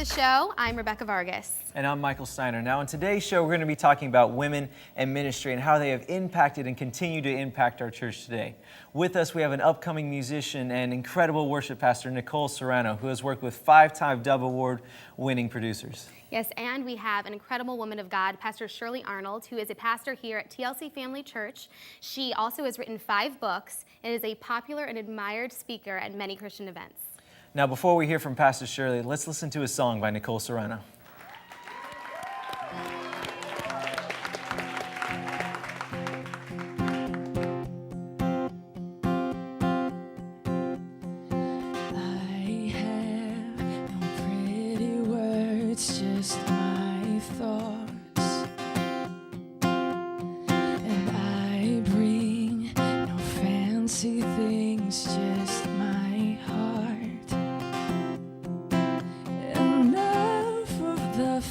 show. I'm Rebecca Vargas. And I'm Michael Steiner. Now, in today's show, we're going to be talking about women and ministry and how they have impacted and continue to impact our church today. With us, we have an upcoming musician and incredible worship pastor, Nicole Serrano, who has worked with 5-time Dove Award-winning producers. Yes, and we have an incredible woman of God, Pastor Shirley Arnold, who is a pastor here at TLC Family Church. She also has written 5 books and is a popular and admired speaker at many Christian events. Now, before we hear from Pastor Shirley, let's listen to a song by Nicole Serrano.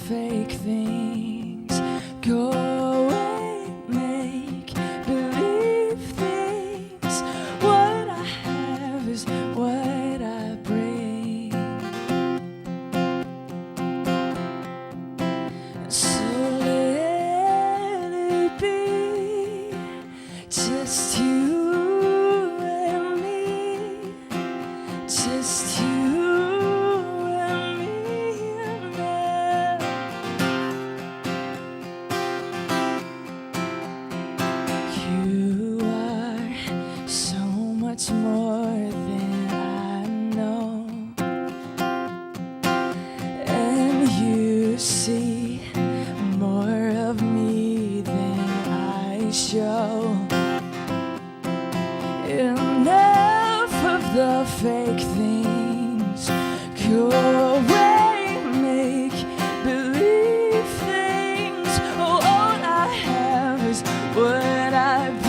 Fake things go away, make believe things. What I have is what I bring. So let it be just you and me, just you. More than I know, and you see more of me than I show. Enough of the fake things, go away, make believe things. Oh, all I have is what I bring.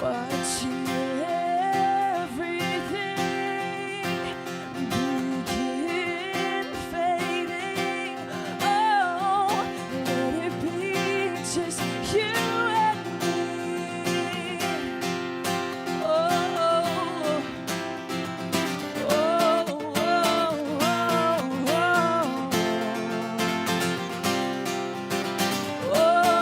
Watching everything begin fading. Oh, let it be just you and me. Oh, oh, oh,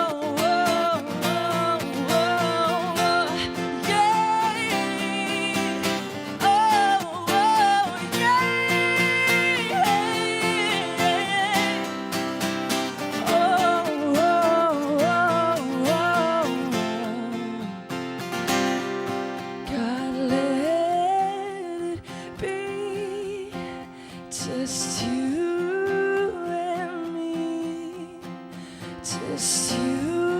just you and me, just you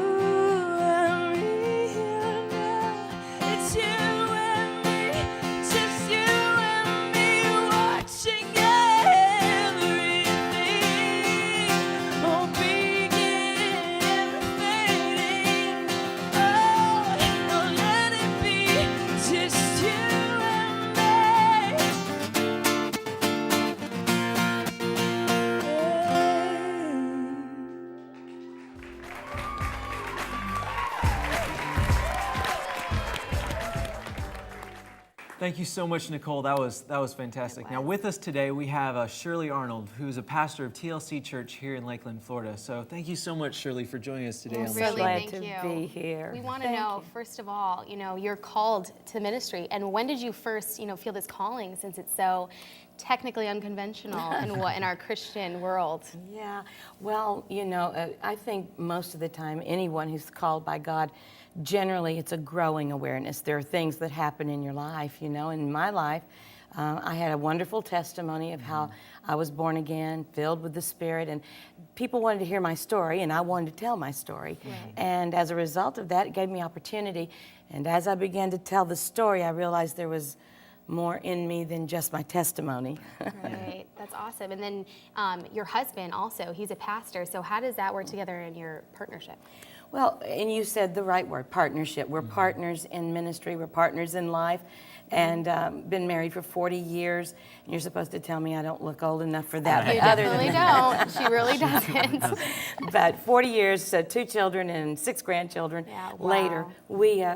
and me, it's you and me, just you and me, watching everything, oh, begin fading, oh, let it be just you. Thank you so much, Nicole. That was fantastic. Now, with us today, we have Shirley Arnold, who's a pastor of TLC Church here in Lakeland, Florida. So thank you so much, Shirley, for joining us today. I'm on the really show. glad to be here. We want to know, first of all, you're called to ministry. And when did you first, feel this calling, since it's so technically unconventional in our Christian world? Yeah, well, I think most of the time, anyone who's called by God, generally it's a growing awareness. There are things that happen in your life, In my life, I had a wonderful testimony of how I was born again, filled with the Spirit, and people wanted to hear my story, and I wanted to tell my story. Right. And as a result of that, it gave me opportunity. And as I began to tell the story, I realized there was more in me than just my testimony. Right, that's awesome. And then your husband also, he's a pastor, so how does that work together in your partnership? Well, and you said the right word, partnership. We're partners in ministry, we're partners in life, and been married for 40 years. And you're supposed to tell me I don't look old enough for that. You but other than definitely don't. She really doesn't. But 40 years, so 2 children and 6 grandchildren Yeah, wow. later,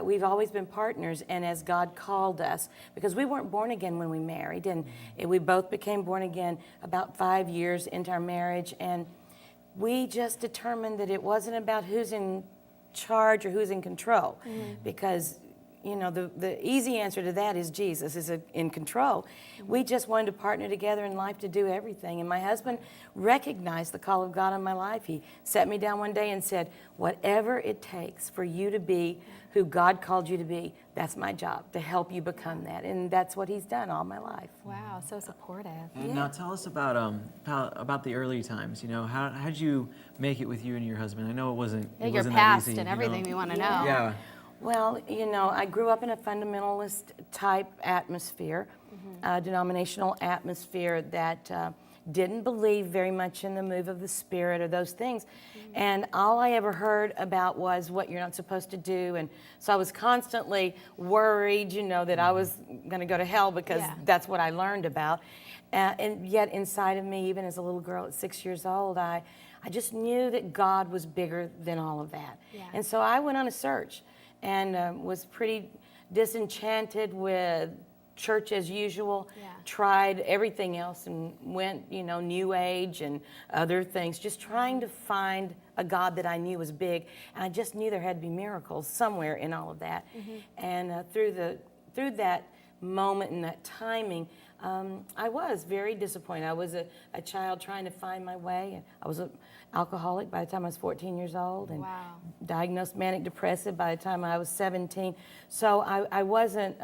we've always been partners. And as God called us, because we weren't born again when we married, and we both became born again about 5 years into our marriage, and we just determined that it wasn't about who's in charge or who's in control, because you know, the easy answer to that is Jesus is in control. We just wanted to partner together in life to do everything. And my husband recognized the call of God on my life. He sat me down one day and said, whatever it takes for you to be who God called you to be, that's my job, to help you become that. And that's what he's done all my life. Wow, so supportive. And now tell us about the early times. You know, how did you make it with you and your husband? I know it wasn't. Yeah, it your wasn't past that easy, and you know? everything we want to know. Yeah. Well, you know, I grew up in a fundamentalist type atmosphere, denominational atmosphere that didn't believe very much in the move of the Spirit or those things. And all I ever heard about was what you're not supposed to do. And so I was constantly worried, you know, that I was going to go to hell because that's what I learned about. And yet inside of me, even as a little girl at 6 years old, I just knew that God was bigger than all of that. Yeah. And so I went on a search and was pretty disenchanted with church as usual. Yeah. Tried everything else and went, you know, New Age and other things, just trying to find a God that I knew was big. And I just knew there had to be miracles somewhere in all of that. And through that moment and that timing, I was very disappointed. I was a child trying to find my way. And I was an alcoholic by the time I was 14 years old, and Wow. diagnosed manic depressive by the time I was 17. So I wasn't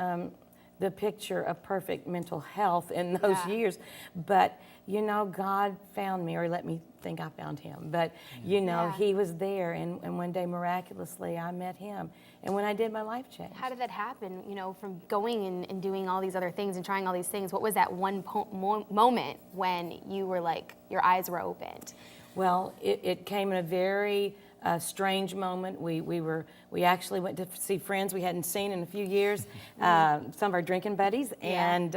the picture of perfect mental health in those years. But, you know, God found me, or let me think I found him. But, you know, he was there, and one day miraculously I met him. And when I did, my life changed. How did that happen, you know, from going and doing all these other things and trying all these things? What was that one moment when you were like, your eyes were opened? Well, it came in a very strange moment. We actually went to see friends we hadn't seen in a few years, some of our drinking buddies. And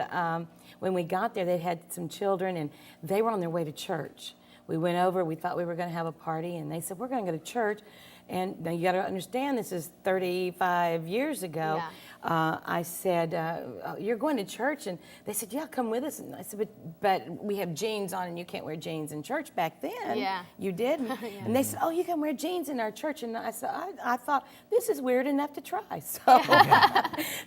when we got there, they had some children, and they were on their way to church. We went over, we thought we were going to have a party, and they said, we're going to go to church. And now you got to understand, this is 35 years ago. Yeah. I said, you're going to church? And they said, yeah, come with us. And I said, but we have jeans on, and you can't wear jeans in church back then. Yeah. You did? And they said, oh, you can wear jeans in our church. And I said, I thought, this is weird enough to try. So,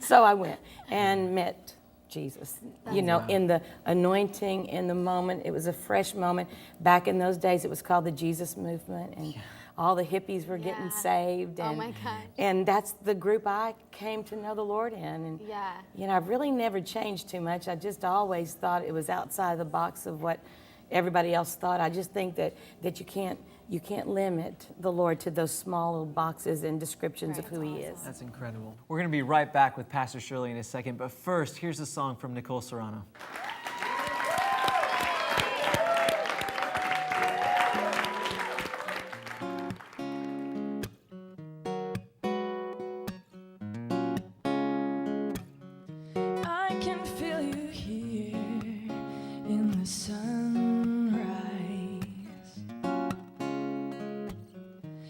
so I went and met Jesus. You know, in the anointing, in the moment. It was a fresh moment. Back in those days, it was called the Jesus Movement. And all the hippies were getting saved. And, Oh my gosh. and that's the group I came to know the Lord in. And, Yeah. you know, I've really never changed too much. I just always thought it was outside the box of what everybody else thought. I just think that you can't limit the Lord to those small little boxes and descriptions of who he is. That's incredible. We're going to be right back with Pastor Shirley in a second, but first, here's a song from Nicole Serrano. I can feel you here in the sunrise,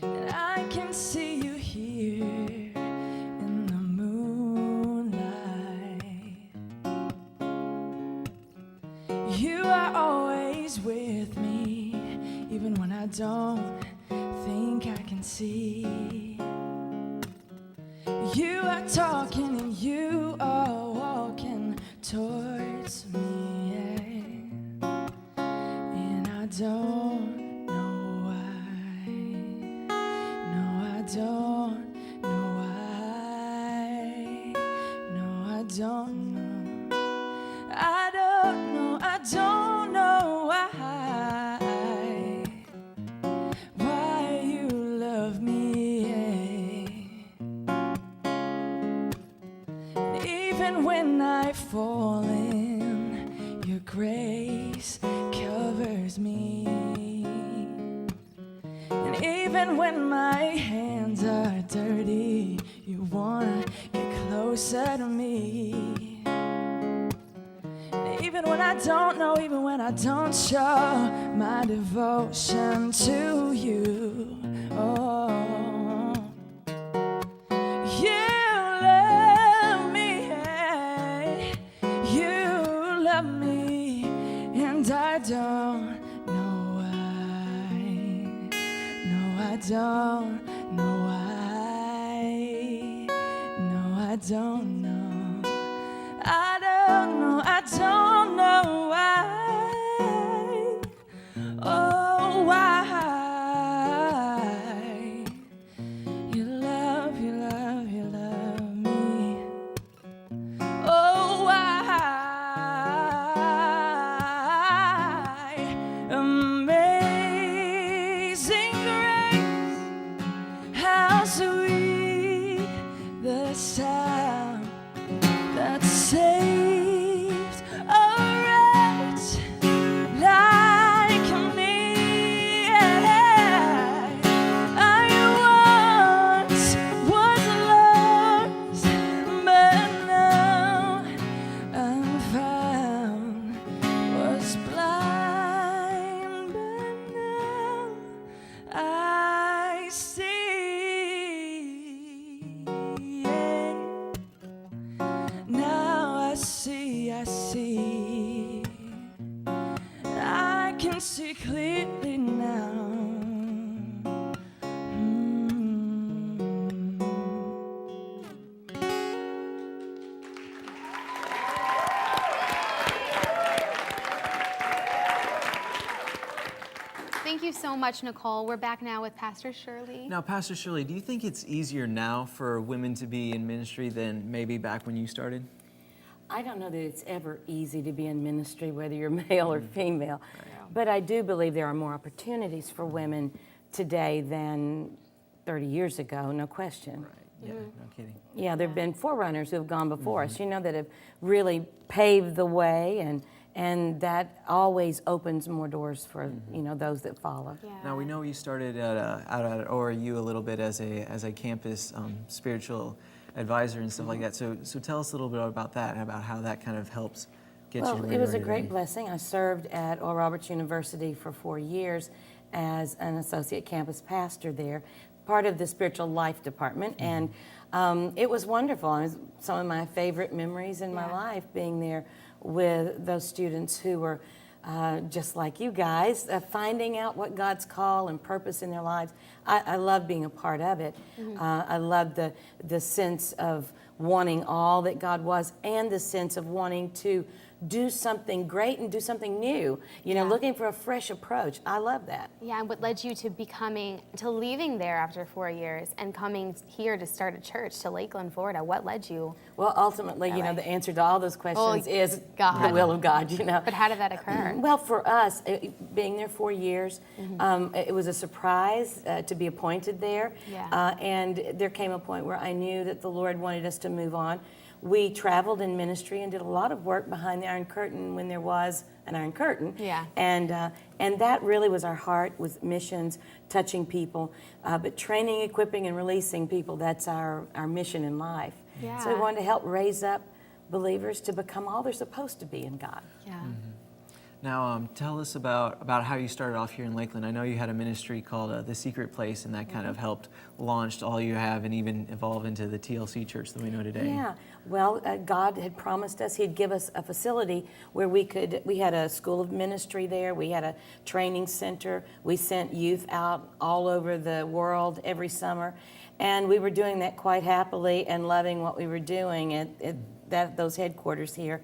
and I can see you here in the moonlight. You are always with me, even when I don't think I can see. You are talking and you are walking towards me, and I don't know why. No, I don't know why. No, I don't know. I don't know. I don't know why you love me. Even when I fall in, your grace covers me. And And even when my hands are dirty, you wanna get closer to me. And even when I don't know, even when I don't show my devotion to you, oh, you love me, you love me, and I don't know why. No, I don't know why. No, I don't know. I don't know. I don't know why. Oh, why? You love me. Oh, why? Amazing grace, how sweet the sound that saved a wretch like me. I once was lost, but now I'm found. Was blind, but now I see. Now I see. I can see clearly now. Thank you so much, Nicole. We're back now with Pastor Shirley. Now, Pastor Shirley, do you think it's easier now for women to be in ministry than maybe back when you started? I don't know that it's ever easy to be in ministry, whether you're male or female. But I do believe there are more opportunities for women today than 30 years ago, no question. Right. Yeah, no kidding. Yeah, there have been forerunners who have gone before us, that have really paved the way, and that always opens more doors for, those that follow. Yeah. Now, we know you started out at ORU a little bit as a campus spiritual advisor and stuff like that. So tell us a little bit about that, about how that kind of helps get you to where It was you a are great today. blessing. I served at Oral Roberts University for 4 years as an associate campus pastor there, part of the spiritual life department, and it was wonderful. It was some of my favorite memories in my life, being there with those students who were just like you guys, finding out what God's call and purpose in their lives. I love being a part of it. I love the sense of wanting all that God was, and the sense of wanting to do something great and do something new, looking for a fresh approach. I love that. Yeah, and what led you to leaving there after 4 years and coming here to start a church to Lakeland, Florida? What led you? Well, ultimately, the answer to all those questions is God. the will of God, But how did that occur? Well, for us, being there 4 years, it was a surprise to be appointed there. Yeah. And there came a point where I knew that the Lord wanted us to move on. We traveled in ministry and did a lot of work behind the Iron Curtain when there was an Iron Curtain. Yeah. And that really was our heart, was missions, touching people. But training, equipping, and releasing people, that's our mission in life. Yeah. So we wanted to help raise up believers to become all they're supposed to be in God. Yeah. Now, tell us about how you started off here in Lakeland. I know you had a ministry called The Secret Place, and that kind of helped launch all you have and even evolve into the TLC church that we know today. Yeah, well, God had promised us, He'd give us a facility where we had a school of ministry there, we had a training center, we sent youth out all over the world every summer, and we were doing that quite happily and loving what we were doing at those headquarters here.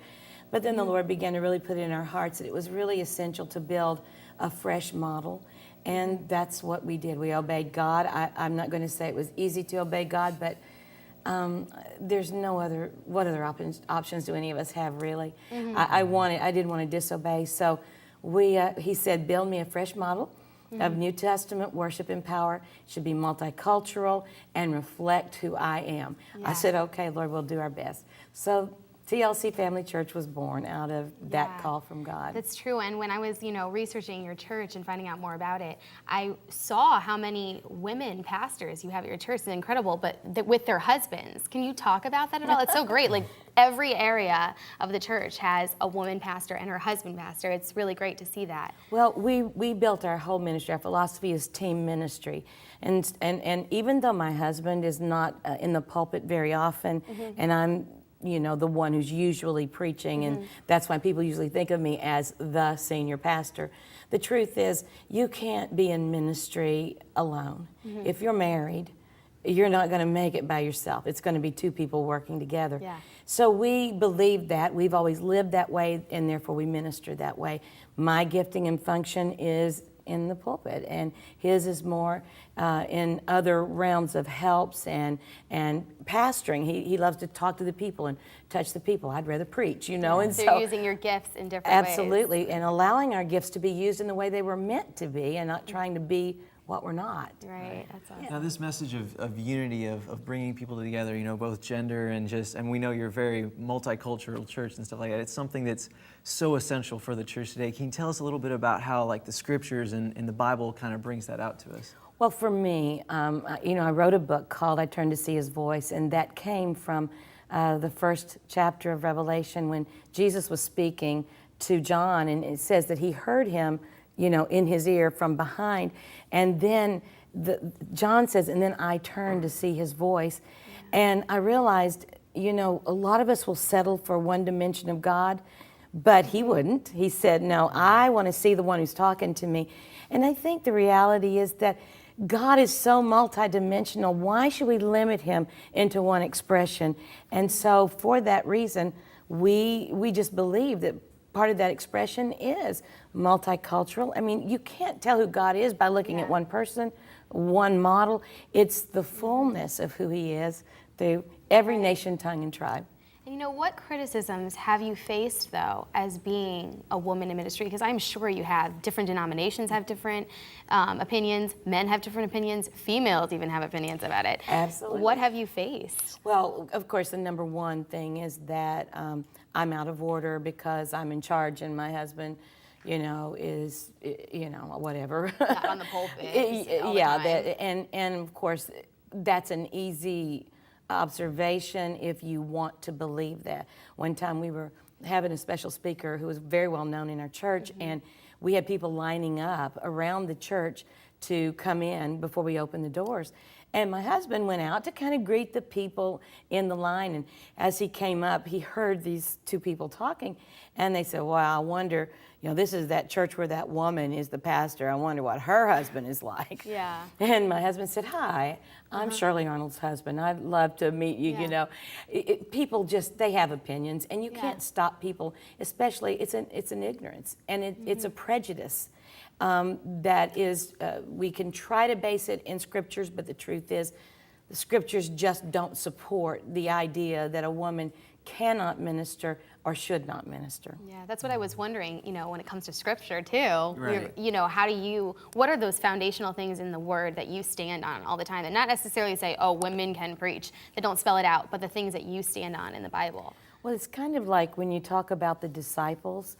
But then the Lord began to really put in our hearts that it was really essential to build a fresh model. And that's what we did. We obeyed God. I'm not going to say it was easy to obey God, but there's no other, what other options do any of us have, really? I didn't want to disobey. So he said, build me a fresh model of New Testament worship and power. It should be multicultural and reflect who I am. Yeah. I said, okay, Lord, we'll do our best. So TLC Family Church was born out of that Yeah. call from God. That's true. And when I was, researching your church and finding out more about it, I saw how many women pastors you have at your church. It's incredible, but with their husbands. Can you talk about that at all? It's so great. Like every area of the church has a woman pastor and her husband pastor. It's really great to see that. Well, we built our whole ministry. Our philosophy is team ministry. And even though my husband is not in the pulpit very often, and I'm the one who's usually preaching, and that's why people usually think of me as the senior pastor. The truth is, you can't be in ministry alone. If you're married, you're not going to make it by yourself. It's going to be two people working together. Yeah. So we believe that. We've always lived that way, and therefore we minister that way. My gifting and function is in the pulpit, and his is more in other realms of helps and pastoring. He loves to talk to the people and touch the people. I'd rather preach, and So so you're using your gifts in different ways. absolutely, and allowing our gifts to be used in the way they were meant to be, and not trying to be what we're not. Right. That's awesome. Now, this message of unity, of bringing people together, both gender and we know you're a very multicultural church and stuff like that. It's something that's so essential for the church today. Can you tell us a little bit about how, like, the scriptures and the Bible kind of brings that out to us? Well, for me, I wrote a book called I Turned to See His Voice, and that came from the first chapter of Revelation when Jesus was speaking to John, and it says that he heard him, in his ear from behind. And then John says, and then I turned to see his voice. And I realized, a lot of us will settle for one dimension of God, but he wouldn't. He said, no, I want to see the one who's talking to me. And I think the reality is that God is so multidimensional. Why should we limit him into one expression? And so for that reason, we just believe that part of that expression is multicultural. I mean, you can't tell who God is by looking at one person, one model. It's the fullness of who he is through every nation, tongue, and tribe. And what criticisms have you faced, though, as being a woman in ministry? Because I'm sure you have. Different denominations have different opinions. Men have different opinions. Females even have opinions about it. Absolutely. What have you faced? Well, of course, the number one thing is that I'm out of order because I'm in charge, and my husband, is, whatever. Not on the pulpit. all the Yeah, time. and of course, that's an easy observation if you want to believe that. One time we were having a special speaker who was very well known in our church, and we had people lining up around the church to come in before we opened the doors. And my husband went out to kind of greet the people in the line, and as he came up, he heard these two people talking, and they said, well, I wonder, this is that church where that woman is the pastor. I wonder what her husband is like. Yeah. And my husband said, hi, I'm Shirley Arnold's husband. I'd love to meet you, Yeah. People just, they have opinions, and you Yeah. can't stop people, especially, it's an ignorance, and it's a prejudice. That is, we can try to base it in scriptures, but the truth is, the scriptures just don't support the idea that a woman cannot minister or should not minister. Yeah, that's what I was wondering, when it comes to scripture too. Right. What are those foundational things in the word that you stand on all the time? And not necessarily say, oh, women can preach, that don't spell it out, but the things that you stand on in the Bible. Well, it's kind of like when you talk about the disciples,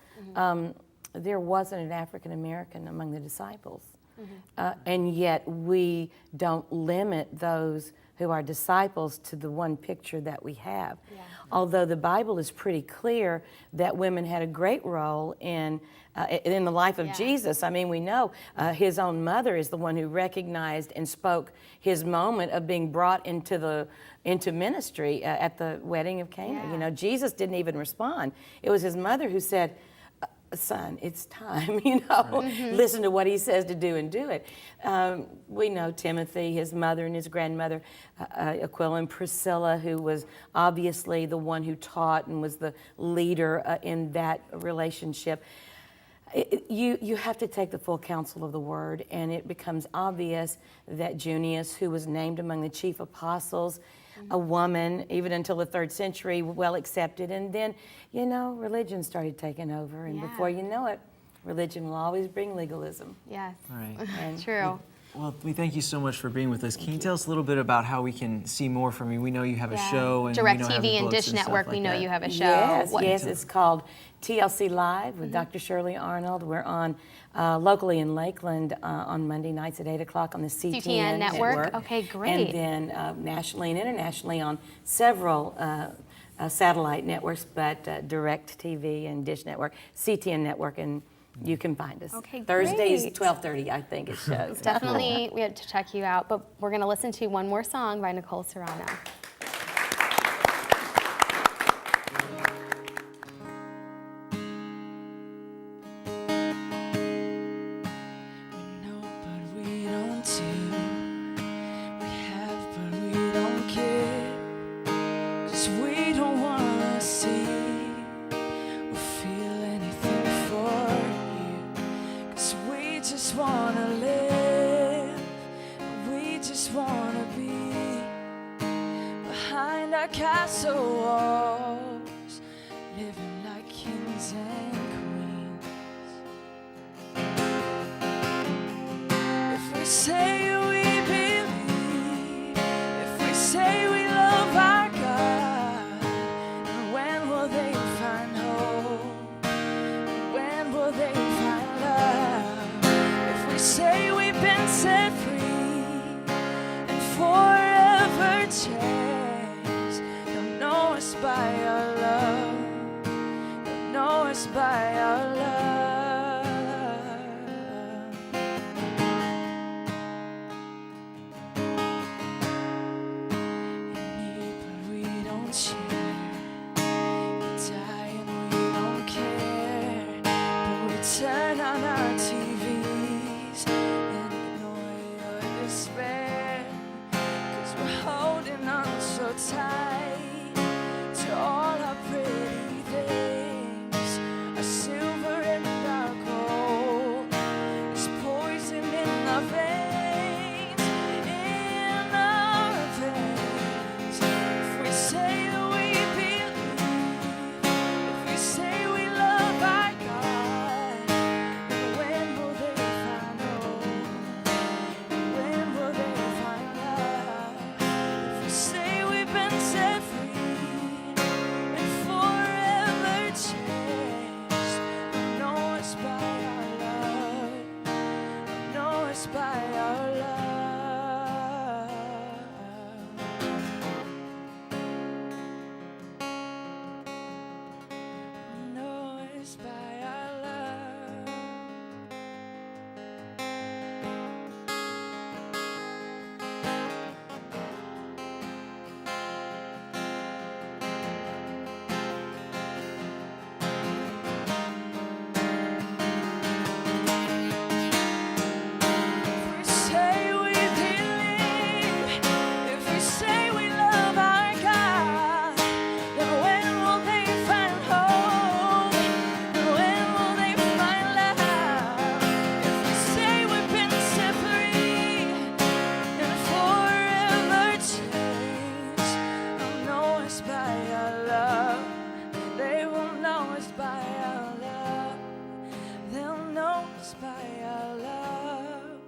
there wasn't an African American among the disciples. And yet we don't limit those who are disciples to the one picture that we have. Yeah. Although the Bible is pretty clear that women had a great role in the life of Yeah. Jesus. I mean, we know his own mother is the one who recognized and spoke his moment of being brought into ministry at the wedding of Cana. Yeah. Jesus didn't even respond. It was his mother who said, son, it's time, listen to what he says to do and do it. We know Timothy, his mother and his grandmother, Aquila and Priscilla, who was obviously the one who taught and was the leader in that relationship. You have to take the full counsel of the word, and it becomes obvious that Junius, who was named among the chief apostles, a woman, even until the 3rd century, well accepted. And then, religion started taking over. And Yeah. before you know it, religion will always bring legalism. Yes. Right. And True. Well, we thank you so much for being with us. Can you tell us a little bit about how we can see more from you? We know you have a show and Direct we know have TV and books Dish stuff Network. like We know that. you have a show. Yes, What- yes, it's called TLC Live with Dr. Shirley Arnold. We're on locally in Lakeland on Monday nights at 8 o'clock on the CTN Network. Okay, great. And then nationally and internationally on several satellite networks, but Direct TV and Dish Network, CTN Network, and you can find us. Okay, Thursdays, great. 12:30, I think it shows. Definitely, we had to check you out, but we're going to listen to one more song by Nicole Serrano. We know, but we don't do. We have, but we don't care. 'Cause we don't wanna see or feel anything for you. 'Cause we just wanna live. And we just wanna be behind our castle walls, living like kings and queens. If we say we believe, if we say we love our God, and when will they find hope? When will they find love? If we say we've been set free and forever changed, they'll know us by our love. They'll know us by our love. But we don't share. You die and we don't care. But we turn on our TVs and ignore your despair. 'Cause we're holding on so tight to all our pretty things. Our silver and our gold is poison in our veins, in our veins. If we say that we believe, if we say we love our God, then when will they find hope? When will they find love? If we say we've been set free and forever changed, they'll know us by our love. They'll know us by our love. Know us by our love. If we say we believe, if we say we love our God, then when will they find hope? And when will they find love? If we say we've been set free and forever changed, they'll know us by our love. They will know us by our love. They'll know us by our love.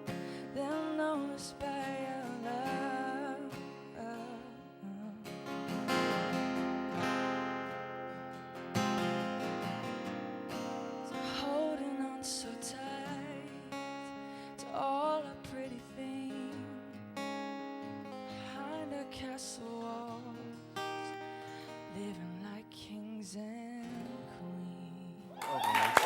They'll know us by our love. So holding on so tight to all our pretty things behind our castle walls, living like kings and queens.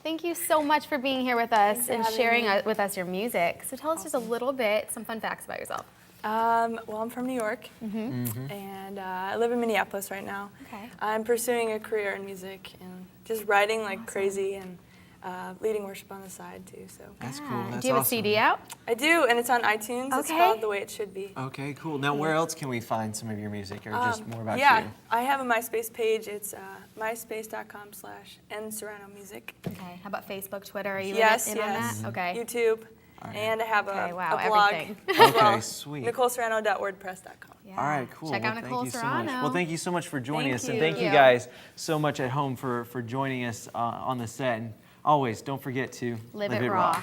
Thank you so much for being here with us Thanks for and having sharing me. with us your music. So tell us just a little bit, some fun facts about yourself. Well, I'm from New York, and I live in Minneapolis right now. Okay. I'm pursuing a career in music and just writing like crazy and leading worship on the side too. So That's Yeah. cool. That's Do you have awesome. a CD out? I do, and it's on iTunes. It's Okay. called The Way It Should Be. Okay, cool. Now, where else can we find some of your music, or just more about yeah, you? I have a MySpace page. It's myspace.com/nserranomusic. Okay. How about Facebook, Twitter? Are you Yes, in on yes. that? Okay. YouTube, and I have Okay, a, wow, a blog everything. as well. Okay, sweet. NicoleSerrano.wordpress.com. Yeah. All right, cool. Check Well, out thank Nicole you so Serrano. much. Well, thank you so much for joining Thank us, and you. thank you Thank you. guys so much at home for joining us on the set. And always, don't forget to Live it raw.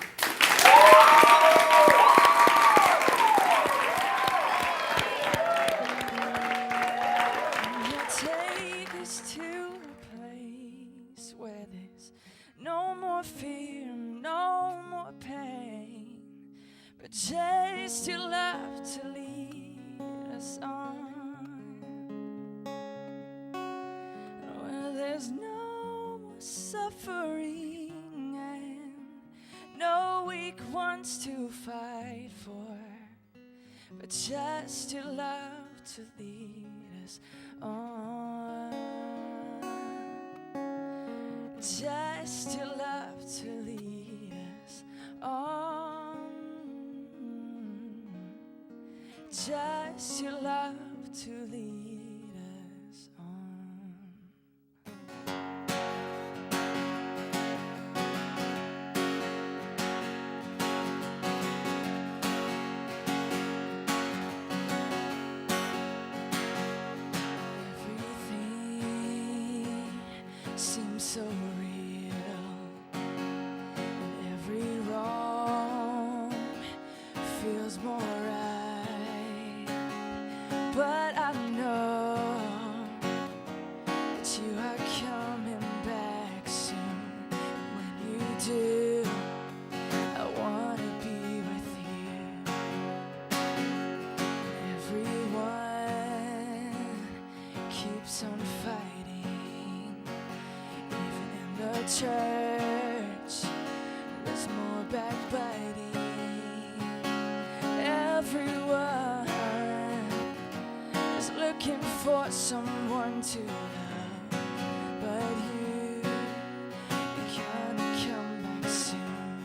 You'll take us to a place where there's no more fear, no more pain, but just your love to lead us on. Where there's no more suffering and no weak ones to fight for, but just your love to lead us on. Just your love to lead us on. Just your love to lead us on. Everything seems so real, and every wrong feels more right. But I know that you are coming back soon. When you do, I wanna be with you. Everyone keeps on fighting, even in the church. There's more backbiting. Everyone is looking for someone to love, but you're gonna come back soon.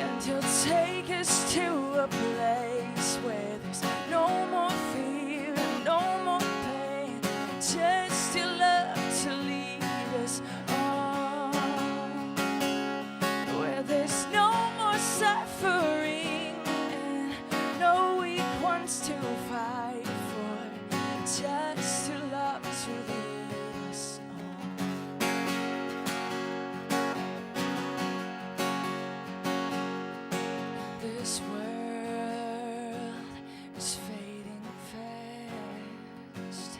And you'll take us to a place where there's no more fear and no more pain, just your love to lead us on. Where there's no more suffering and no weak ones to fight for, just your love to lead us on. This world is fading fast.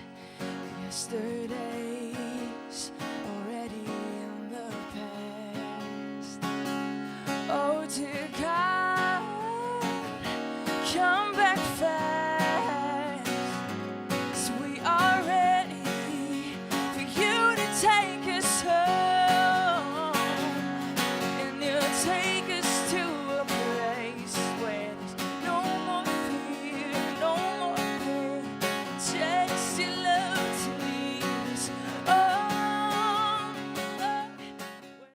Yesterday